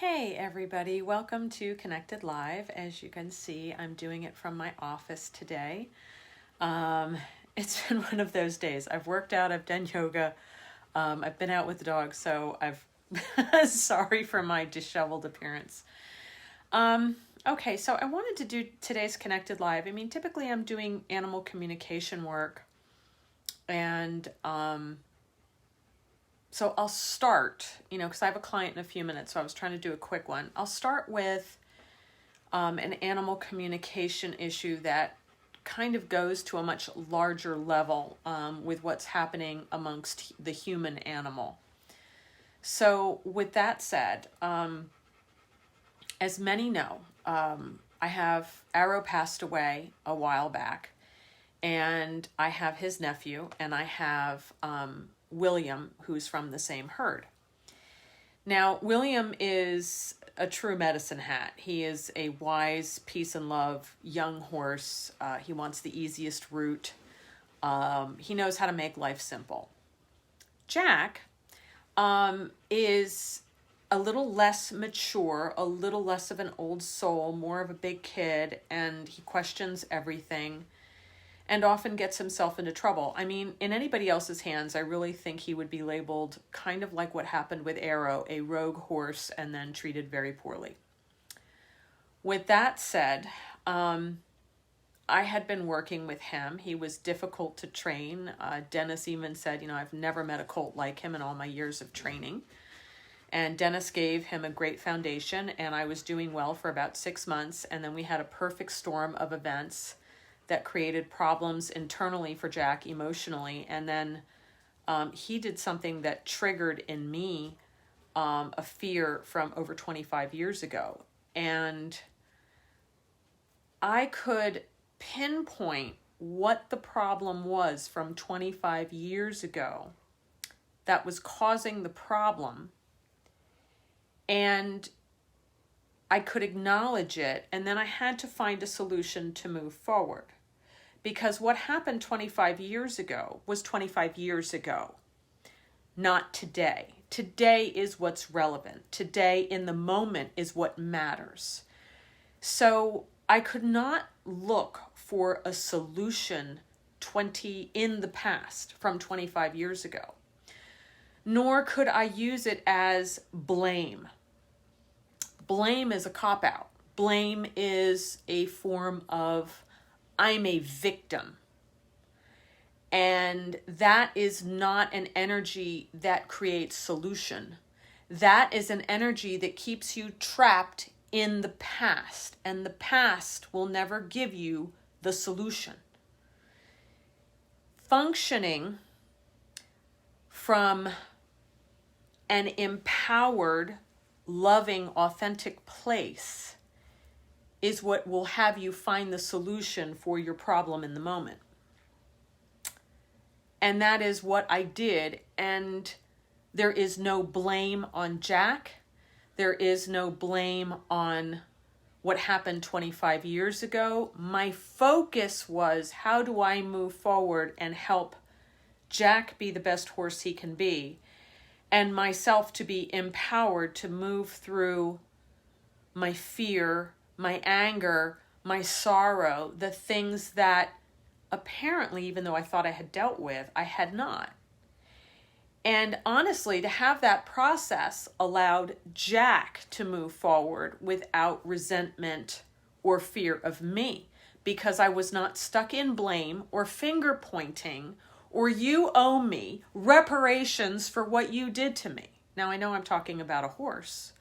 Hey everybody, welcome to Connected Live. As you can see, I'm doing it from my office today. It's been one of those days. I've worked out, I've done yoga, I've been out with the dog, so I've sorry for my disheveled appearance. Okay, so I wanted to do today's Connected Live. I mean, typically I'm doing animal communication work, and so I'll start, because I have a client in a few minutes, so I was trying to do a quick one. I'll start with an animal communication issue that kind of goes to a much larger level with what's happening amongst the human animal. So with that said, as many know, I have Arrow passed away a while back, and I have his nephew, and I have William, who's from the same herd. Now, William is a true medicine hat. He is a wise, peace and love young horse. He wants the easiest route. He knows how to make life simple. Jack is a little less mature, a little less of an old soul, more of a big kid, and he questions everything and often gets himself into trouble. I mean, in anybody else's hands, I really think he would be labeled kind of like what happened with Arrow, a rogue horse and then treated very poorly. With that said, I had been working with him. He was difficult to train. Dennis even said, I've never met a colt like him in all my years of training. And Dennis gave him a great foundation, and I was doing well for about 6 months. And then we had a perfect storm of events that created problems internally for Jack emotionally. And then he did something that triggered in me a fear from over 25 years ago. And I could pinpoint what the problem was from 25 years ago that was causing the problem. And I could acknowledge it, and then I had to find a solution to move forward. Because what happened 25 years ago was 25 years ago, not today. Today is what's relevant. Today in the moment is what matters. So I could not look for a solution in the past from 25 years ago, nor could I use it as blame. Blame is a cop-out. Blame is a form of I'm a victim. And that is not an energy that creates solution. That is an energy that keeps you trapped in the past. And the past will never give you the solution. Functioning from an empowered, loving, authentic place is what will have you find the solution for your problem in the moment. And that is what I did. And there is no blame on Jack. There is no blame on what happened 25 years ago. My focus was, how do I move forward and help Jack be the best horse he can be, and myself to be empowered to move through my fear, my anger, my sorrow, the things that apparently, even though I thought I had dealt with, I had not. And honestly, to have that process allowed Jack to move forward without resentment or fear of me, because I was not stuck in blame or finger pointing or you owe me reparations for what you did to me. Now, I know I'm talking about a horse,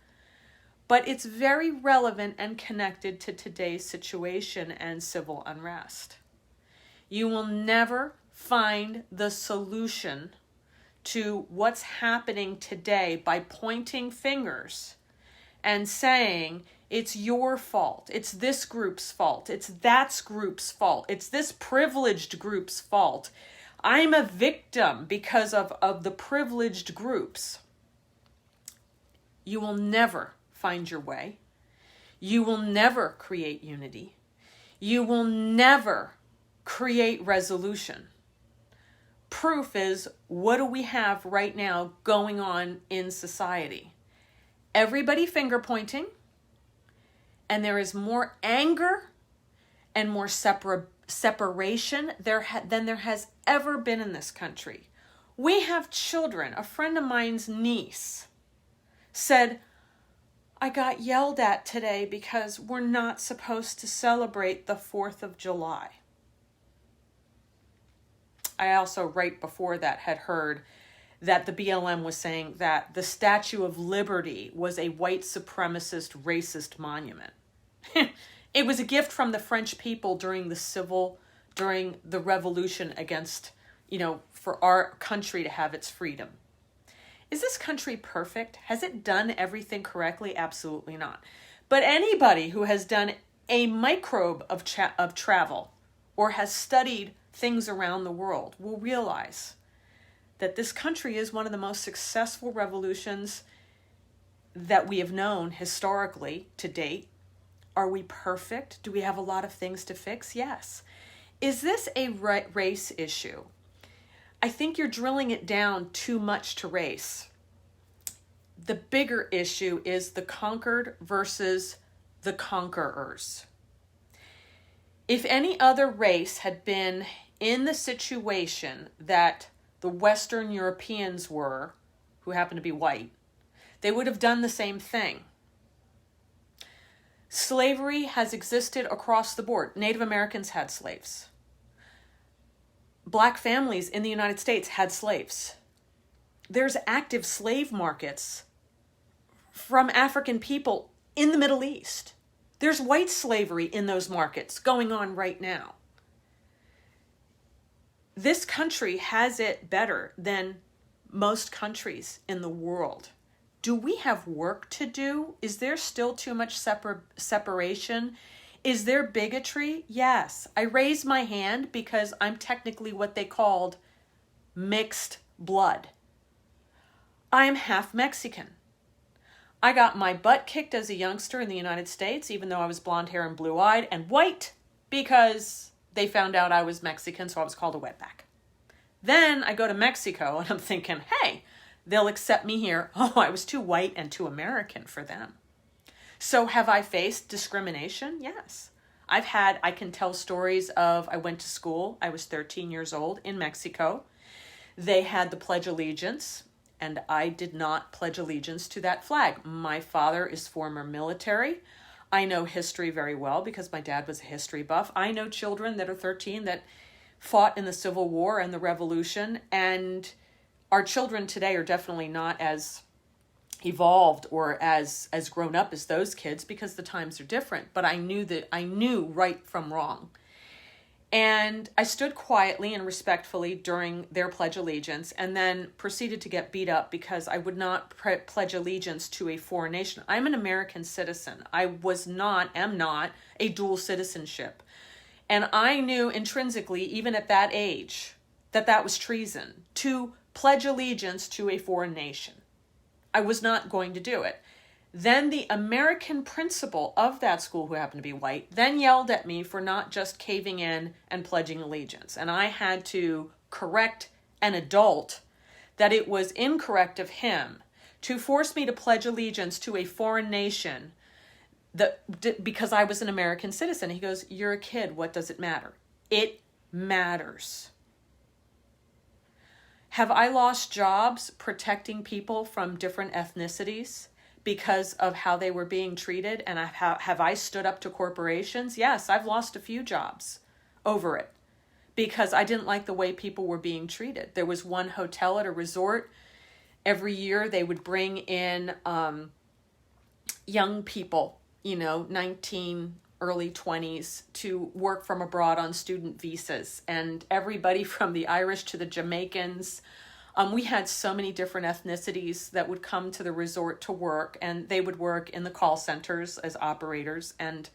but it's very relevant and connected to today's situation and civil unrest. You will never find the solution to what's happening today by pointing fingers and saying, it's your fault, it's this group's fault, it's that group's fault, it's this privileged group's fault. I'm a victim because of the privileged groups. You will never find your way. You will never create unity. You will never create resolution. Proof is, what do we have right now going on in society? everybody finger pointing, and there is more anger and more separation than there has ever been in this country. We have children. A friend of mine's niece said, I got yelled at today because we're not supposed to celebrate the 4th of July. I also, right before that, had heard that the BLM was saying that the Statue of Liberty was a white supremacist, racist monument. It was a gift from the French people during the revolution against, for our country to have its freedom. Is this country perfect? Has it done everything correctly? Absolutely not. But anybody who has done a microbe of travel or has studied things around the world will realize that this country is one of the most successful revolutions that we have known historically to date. Are we perfect? Do we have a lot of things to fix? Yes. Is this a race issue? I think you're drilling it down too much to race. The bigger issue is the conquered versus the conquerors. If any other race had been in the situation that the Western Europeans were, who happen to be white, they would have done the same thing. Slavery has existed across the board. Native Americans had slaves. Black families in the United States had slaves. There's active slave markets from African people in the Middle East. There's white slavery in those markets going on right now. This country has it better than most countries in the world. Do we have work to do? Is there still too much separation? Is there bigotry? Yes. I raise my hand because I'm technically what they called mixed blood. I'm half Mexican. I got my butt kicked as a youngster in the United States, even though I was blonde hair and blue-eyed and white, because they found out I was Mexican, so I was called a wetback. Then I go to Mexico and I'm thinking, hey, they'll accept me here. Oh, I was too white and too American for them. So have I faced discrimination? Yes. I can tell stories of, I went to school, I was 13 years old in Mexico. They had the Pledge of Allegiance, and I did not pledge allegiance to that flag. My father is former military. I know history very well because my dad was a history buff. I know children that are 13 that fought in the Civil War and the Revolution, and our children today are definitely not as evolved or as grown up as those kids because the times are different. But I knew right from wrong. And I stood quietly and respectfully during their Pledge Allegiance and then proceeded to get beat up because I would not pledge allegiance to a foreign nation. I'm an American citizen. I am not a dual citizenship. And I knew intrinsically, even at that age, that was treason to pledge allegiance to a foreign nation. I was not going to do it. Then the American principal of that school, who happened to be white, then yelled at me for not just caving in and pledging allegiance. And I had to correct an adult that it was incorrect of him to force me to pledge allegiance to a foreign nation because I was an American citizen. He goes, "You're a kid. What does it matter?" It matters. Have I lost jobs protecting people from different ethnicities because of how they were being treated? And have I stood up to corporations? Yes, I've lost a few jobs over it because I didn't like the way people were being treated. There was one hotel at a resort. Every year they would bring in young people, 19, early 20s, to work from abroad on student visas. And everybody from the Irish to the Jamaicans, we had so many different ethnicities that would come to the resort to work, and they would work in the call centers as operators and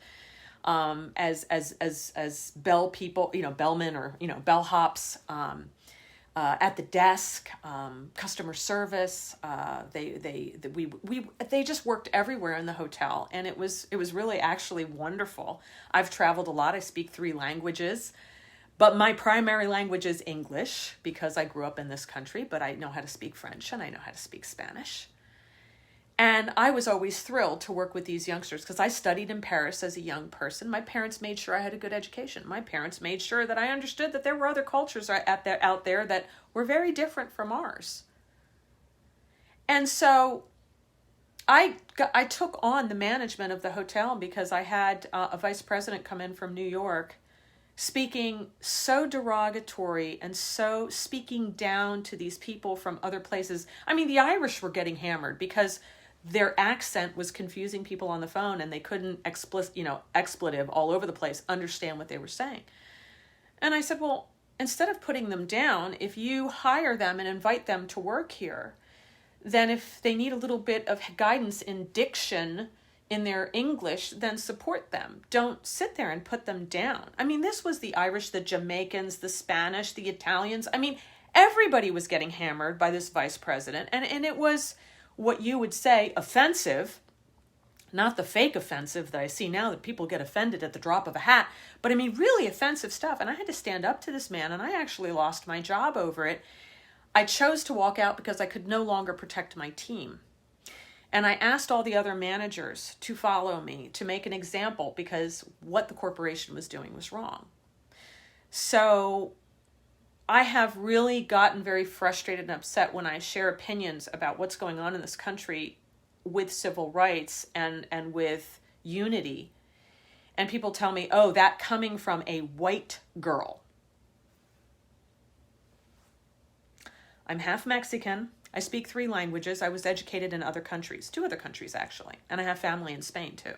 as bell people, bellmen or bellhops, at the desk, customer service. They just worked everywhere in the hotel, and it was really actually wonderful. I've traveled a lot. I speak 3 languages. But my primary language is English because I grew up in this country, but I know how to speak French and I know how to speak Spanish. And I was always thrilled to work with these youngsters because I studied in Paris as a young person. My parents made sure I had a good education. My parents made sure that I understood that there were other cultures out there that were very different from ours. And so I took on the management of the hotel because I had a vice president come in from New York speaking so derogatory and so speaking down to these people from other places. I mean, the Irish were getting hammered because their accent was confusing people on the phone and they couldn't expletive all over the place, understand what they were saying. And I said, well, instead of putting them down, if you hire them and invite them to work here, then if they need a little bit of guidance in diction in their English, then support them. Don't sit there and put them down. I mean, this was the Irish, the Jamaicans, the Spanish, the Italians. I mean, everybody was getting hammered by this vice president. And it was what you would say offensive, not the fake offensive that I see now that people get offended at the drop of a hat, but I mean really offensive stuff. And I had to stand up to this man, and I actually lost my job over it. I chose to walk out because I could no longer protect my team. And I asked all the other managers to follow me, to make an example, because what the corporation was doing was wrong. So I have really gotten very frustrated and upset when I share opinions about what's going on in this country with civil rights and with unity. And people tell me, oh, that coming from a white girl. I'm half Mexican. I speak 3 languages. I was educated in other countries, 2 other countries actually. And I have family in Spain too.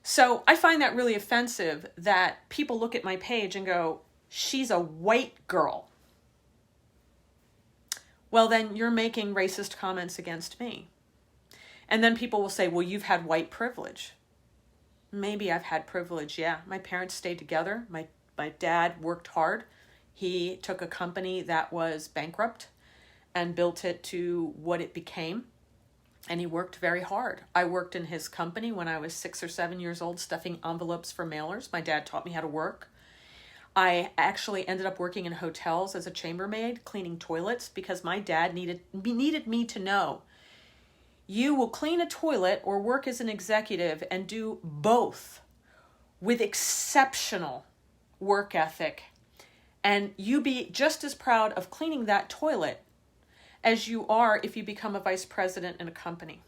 So I find that really offensive that people look at my page and go, she's a white girl. Well, then you're making racist comments against me. And then people will say, well, you've had white privilege. Maybe I've had privilege, yeah. My parents stayed together. My dad worked hard. He took a company that was bankrupt and built it to what it became. And he worked very hard. I worked in his company when I was 6 or 7 years old, stuffing envelopes for mailers. My dad taught me how to work. I actually ended up working in hotels as a chambermaid, cleaning toilets, because my dad needed me to know, you will clean a toilet or work as an executive and do both with exceptional work ethic. And you be just as proud of cleaning that toilet as you are if you become a vice president in a company.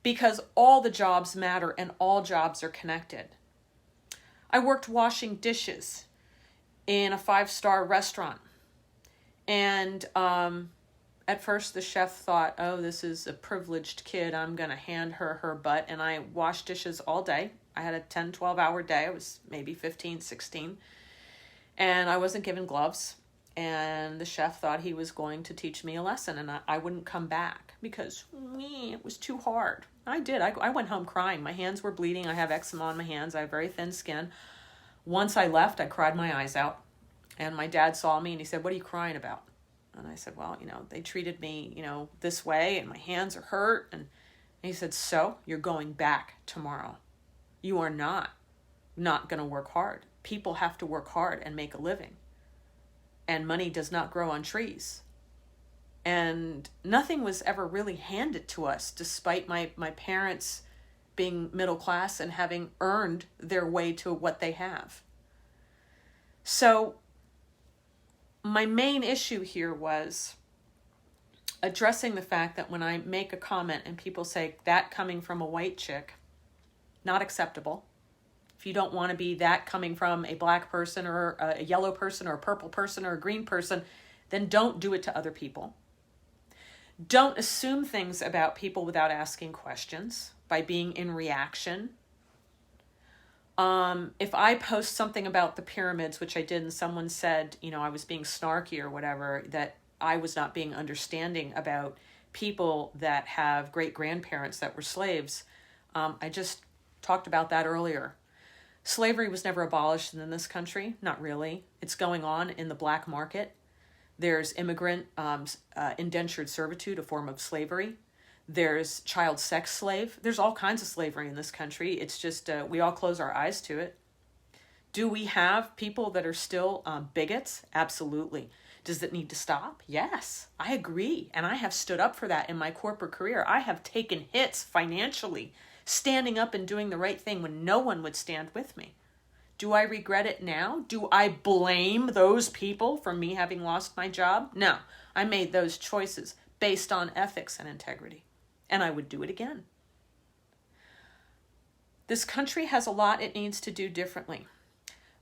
Because all the jobs matter and all jobs are connected. I worked washing dishes in a 5-star restaurant. And at first the chef thought, oh, this is a privileged kid. I'm going to hand her her butt. And I washed dishes all day. I had a 10, 12-hour day. I was maybe 15, 16. And I wasn't given gloves. And the chef thought he was going to teach me a lesson. And I wouldn't come back because it was too hard. I did. I went home crying. My hands were bleeding. I have eczema on my hands. I have very thin skin. Once I left, I cried my eyes out. And my dad saw me and he said, what are you crying about? And I said, well, they treated me, this way and my hands are hurt. And he said, so you're going back tomorrow. You are not going to work hard. People have to work hard and make a living. And money does not grow on trees. And nothing was ever really handed to us, despite my parents being middle class and having earned their way to what they have. So my main issue here was addressing the fact that when I make a comment and people say that coming from a white chick, not acceptable. If you don't want to be that coming from a black person or a yellow person or a purple person or a green person, then don't do it to other people. Don't assume things about people without asking questions by being in reaction. If I post something about the pyramids, which I did, and someone said, I was being snarky or whatever, that I was not being understanding about people that have great-grandparents that were slaves, I just talked about that earlier. Slavery was never abolished in this country. Not really. It's going on in the black market. There's immigrant indentured servitude, a form of slavery. There's child sex slave. There's all kinds of slavery in this country. It's just we all close our eyes to it. Do we have people that are still bigots? Absolutely. Does it need to stop? Yes, I agree. And I have stood up for that in my corporate career. I have taken hits financially, standing up and doing the right thing when no one would stand with me. Do I regret it now? Do I blame those people for me having lost my job? No, I made those choices based on ethics and integrity, and I would do it again. This country has a lot it needs to do differently,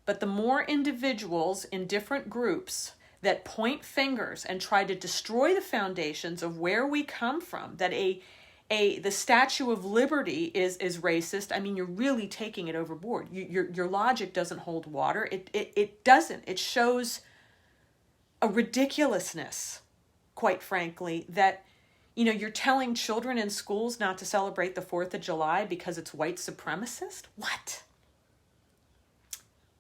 but the more individuals in different groups that point fingers and try to destroy the foundations of where we come from, that the Statue of Liberty is racist, I mean, you're really taking it overboard. Your logic doesn't hold water. It doesn't. It shows a ridiculousness, quite frankly, that, you know, you're telling children in schools not to celebrate the 4th of July because it's white supremacist? What?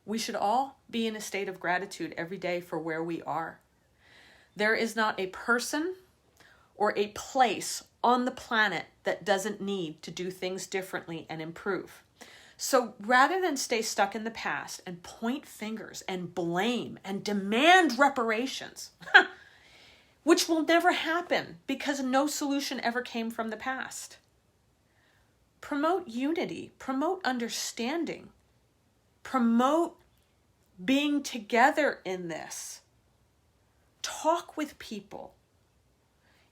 We should all be in a state of gratitude every day for where we are. There is not a person or a place on the planet that doesn't need to do things differently and improve. So rather than stay stuck in the past and point fingers and blame and demand reparations, which will never happen because no solution ever came from the past, promote unity, promote understanding, promote being together in this. Talk with people.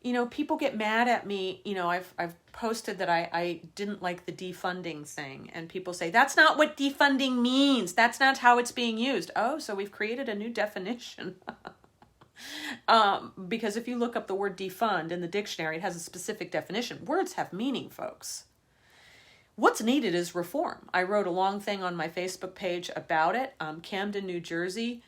You know, people get mad at me. You know, I've posted that I didn't like the defunding thing. And people say, that's not what defunding means. That's not how it's being used. Oh, so we've created a new definition. Because if you look up the word defund in the dictionary, it has a specific definition. Words have meaning, folks. What's needed is reform. I wrote a long thing on my Facebook page about it. Camden, New Jersey,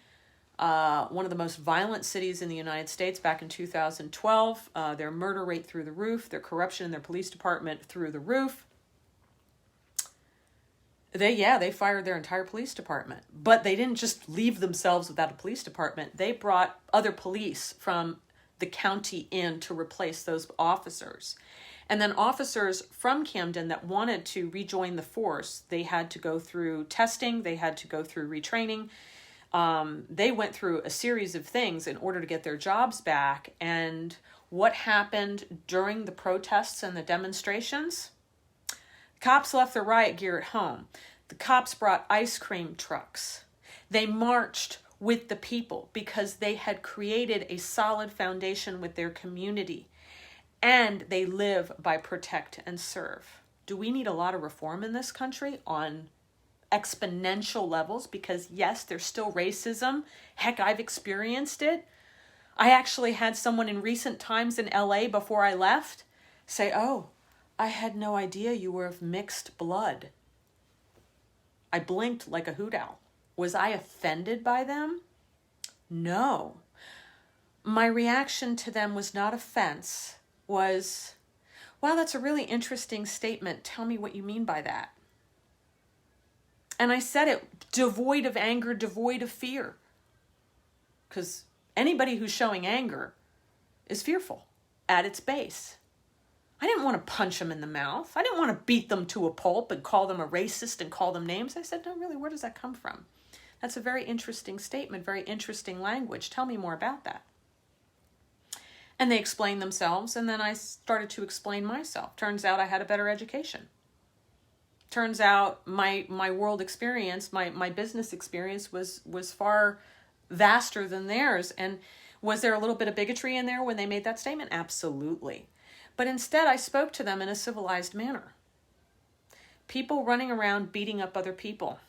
one of the most violent cities in the United States back in 2012. Their murder rate through the roof, their corruption in their police department through the roof. They fired their entire police department, but they didn't just leave themselves without a police department. They brought other police from the county in to replace those officers. And then officers from Camden that wanted to rejoin the force, they had to go through testing, they had to go through retraining. They went through a series of things in order to get their jobs back. And what happened during the protests and the demonstrations? Cops left their riot gear at home. The cops brought ice cream trucks. They marched with the people because they had created a solid foundation with their community. And they live by protect and serve. Do we need a lot of reform in this country on exponential levels? Because yes, there's still racism. Heck, I've experienced it. I actually had someone in recent times in LA before I left say, oh, I had no idea you were of mixed blood. I blinked like a hoot owl. Was I offended by them? No. My reaction to them was not offense. Was, wow, that's a really interesting statement. Tell me what you mean by that. And I said it devoid of anger, devoid of fear. Because anybody who's showing anger is fearful at its base. I didn't want to punch them in the mouth. I didn't want to beat them to a pulp and call them a racist and call them names. I said, no, really, where does that come from? That's a very interesting statement, very interesting language. Tell me more about that. And they explained themselves, and then I started to explain myself. Turns out I had a better education. Turns out my world experience, my business experience was far vaster than theirs. And was there a little bit of bigotry in there when they made that statement? Absolutely. But instead, I spoke to them in a civilized manner. People running around beating up other people,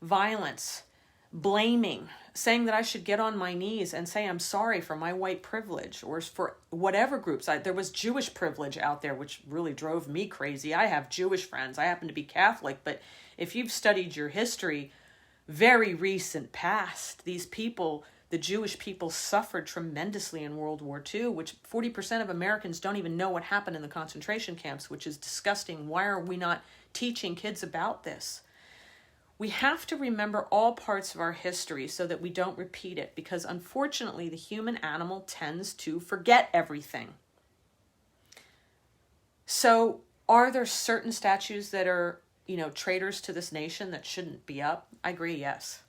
violence, blaming, saying that I should get on my knees and say I'm sorry for my white privilege or for whatever groups. There was Jewish privilege out there, which really drove me crazy. I have Jewish friends. I happen to be Catholic, but if you've studied your history, very recent past, these people, the Jewish people, suffered tremendously in World War II, which 40% of Americans don't even know what happened in the concentration camps, which is disgusting. Why are we not teaching kids about this? We have to remember all parts of our history so that we don't repeat it, because unfortunately the human animal tends to forget everything. So are there certain statues that are, traitors to this nation that shouldn't be up? I agree, yes.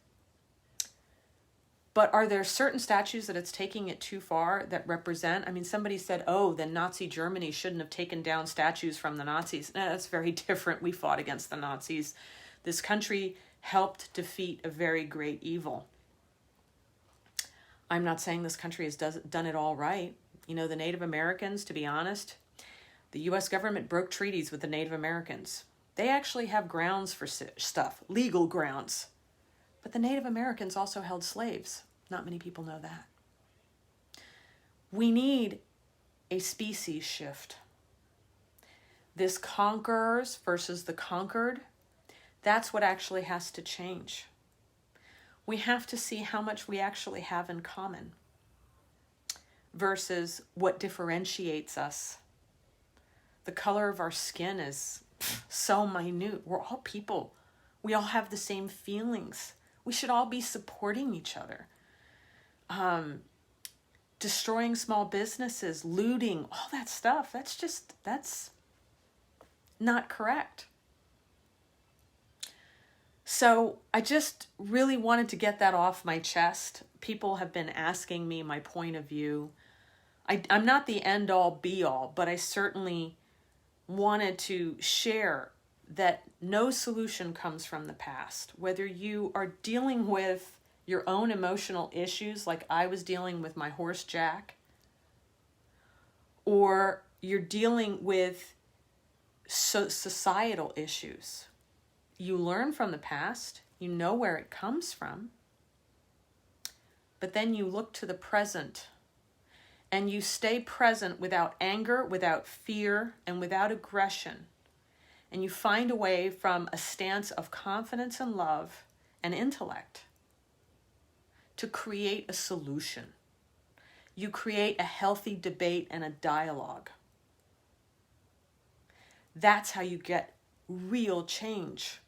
But are there certain statues that it's taking it too far that represent? I mean, somebody said, oh, then Nazi Germany shouldn't have taken down statues from the Nazis. No, that's very different. We fought against the Nazis. This country helped defeat a very great evil. I'm not saying this country has done it all right. You know, the Native Americans, to be honest, the U.S. government broke treaties with the Native Americans. They actually have grounds for stuff, legal grounds. But the Native Americans also held slaves. Not many people know that. We need a species shift. This conquerors versus the conquered, that's what actually has to change. We have to see how much we actually have in common versus what differentiates us. The color of our skin is so minute. We're all people. We all have the same feelings. We should all be supporting each other. Destroying small businesses, looting, all that stuff, that's not correct. So I just really wanted to get that off my chest. People have been asking me my point of view. I'm not the end all be all, but I certainly wanted to share that no solution comes from the past. Whether you are dealing with your own emotional issues like I was dealing with my horse Jack, or you're dealing with societal issues. You learn from the past, you know where it comes from, but then you look to the present and you stay present without anger, without fear, and without aggression. And you find a way from a stance of confidence and love and intellect to create a solution. You create a healthy debate and a dialogue. That's how you get real change.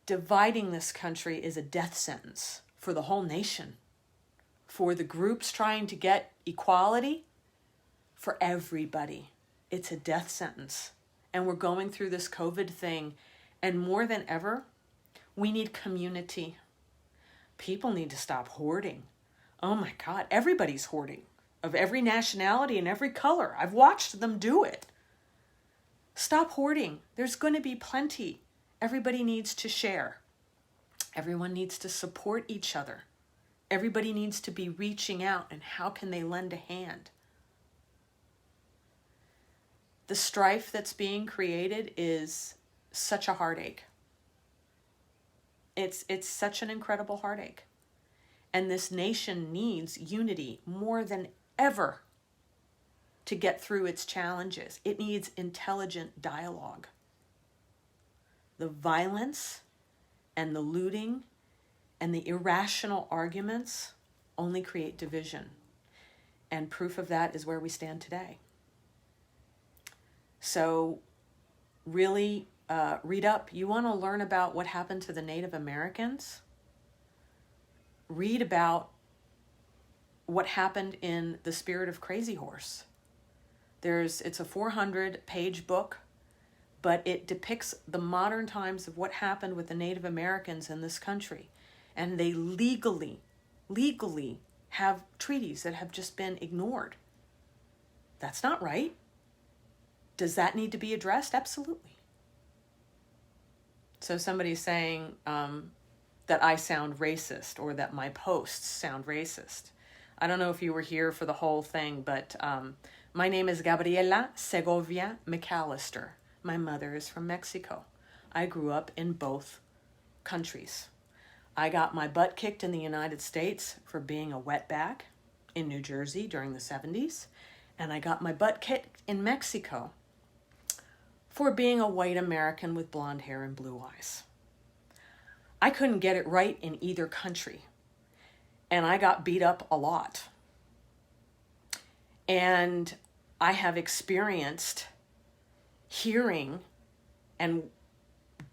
Dividing this country is a death sentence for the whole nation, for the groups trying to get equality, for everybody. It's a death sentence. And we're going through this COVID thing, and more than ever, we need community. People need to stop hoarding. Oh my God, everybody's hoarding, of every nationality and every color. I've watched them do it. Stop hoarding. There's going to be plenty. Everybody needs to share. Everyone needs to support each other. Everybody needs to be reaching out, and how can they lend a hand? The strife that's being created is such a heartache. It's such an incredible heartache. And this nation needs unity more than ever to get through its challenges. It needs intelligent dialogue. The violence and the looting and the irrational arguments only create division. And proof of that is where we stand today. So really read up. You want to learn about what happened to the Native Americans? Read about what happened in The Spirit of Crazy Horse. It's a 400-page book, but it depicts the modern times of what happened with the Native Americans in this country. And they legally have treaties that have just been ignored. That's not right. Does that need to be addressed? Absolutely. So somebody's saying that I sound racist, or that my posts sound racist. I don't know if you were here for the whole thing, but my name is Gabriela Segovia McAllister. My mother is from Mexico. I grew up in both countries. I got my butt kicked in the United States for being a wetback in New Jersey during the 70s, and I got my butt kicked in Mexico for being a white American with blonde hair and blue eyes. I couldn't get it right in either country, and I got beat up a lot. And I have experienced hearing and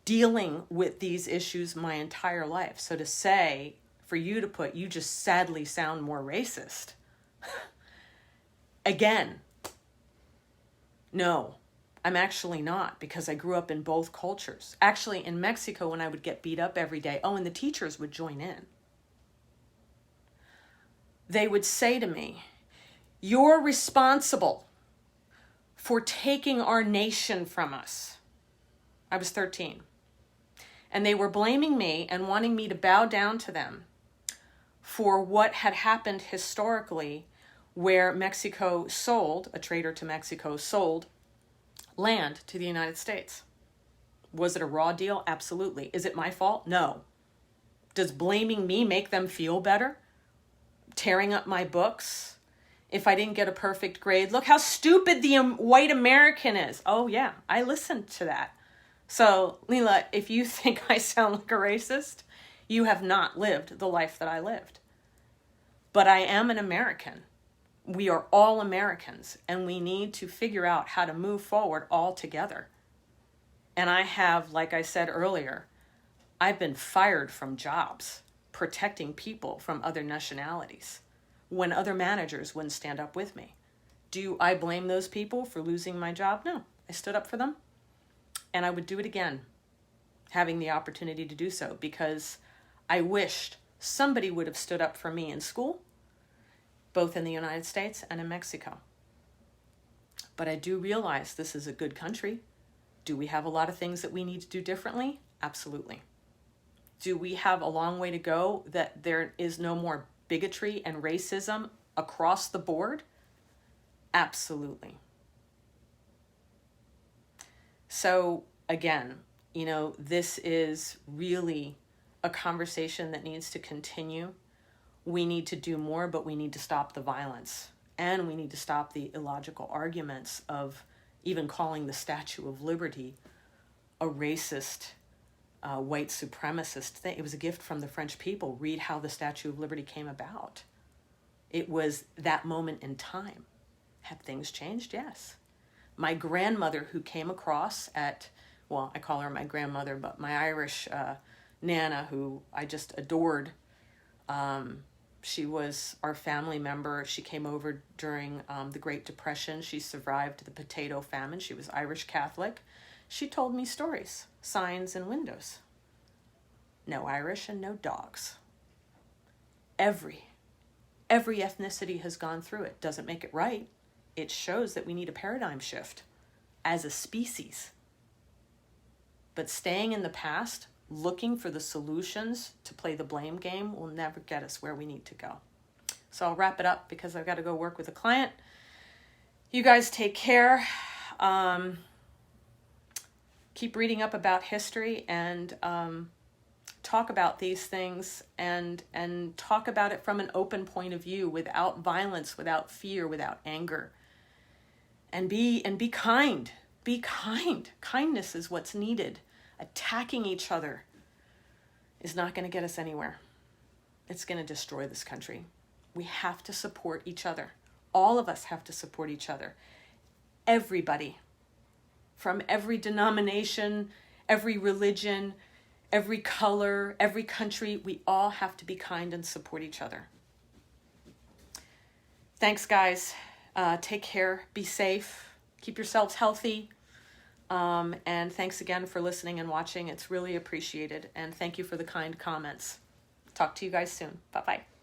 dealing with these issues my entire life. So to say, for you to put, you just sadly sound more racist. Again, no, I'm actually not, because I grew up in both cultures. Actually, in Mexico, when I would get beat up every day, and the teachers would join in. they would say to me, "You're responsible for taking our nation from us." I was 13. And they were blaming me and wanting me to bow down to them for what had happened historically, where Mexico sold, a traitor to Mexico sold land to the United States. Was it a raw deal? Absolutely. Is it my fault? No. Does blaming me make them feel better? Tearing up my books? If I didn't get a perfect grade, look how stupid the white American is. Oh yeah, I listened to that. So Leela, if you think I sound like a racist, you have not lived the life that I lived. But I am an American. We are all Americans, and we need to figure out how to move forward all together. And I have, like I said earlier, I've been fired from jobs protecting people from other nationalities when other managers wouldn't stand up with me. Do I blame those people for losing my job? No, I stood up for them, and I would do it again, having the opportunity to do so, because I wished somebody would have stood up for me in school, both in the United States and in Mexico. But I do realize this is a good country. Do we have a lot of things that we need to do differently? Absolutely. Do we have a long way to go that there is no more bigotry and racism across the board? Absolutely. So again, this is really a conversation that needs to continue. We need to do more, but we need to stop the violence. And we need to stop the illogical arguments of even calling the Statue of Liberty a racist, white supremacist thing. It was a gift from the French people. Read how the Statue of Liberty came about. It was that moment in time. Have things changed? Yes. My grandmother, who came across I call her my grandmother, but my Irish Nana, who I just adored, she was our family member. She came over during the Great Depression. She survived the potato famine. She was Irish Catholic. She told me stories, signs and windows. No Irish and no dogs. Every ethnicity has gone through it. Doesn't make it right. It shows that we need a paradigm shift as a species. But staying in the past, looking for the solutions to play the blame game, will never get us where we need to go. So I'll wrap it up because I've got to go work with a client. You guys take care. Keep reading up about history and talk about these things and talk about it from an open point of view, without violence, without fear, without anger. And be kind. Be kind. Kindness is what's needed. Attacking each other is not going to get us anywhere. It's going to destroy this country. We have to support each other. All of us have to support each other. Everybody, from every denomination, every religion, every color, every country, we all have to be kind and support each other. Thanks, guys. Take care. Be safe. Keep yourselves healthy. And thanks again for listening and watching. It's really appreciated. And thank you for the kind comments. Talk to you guys soon. Bye-bye.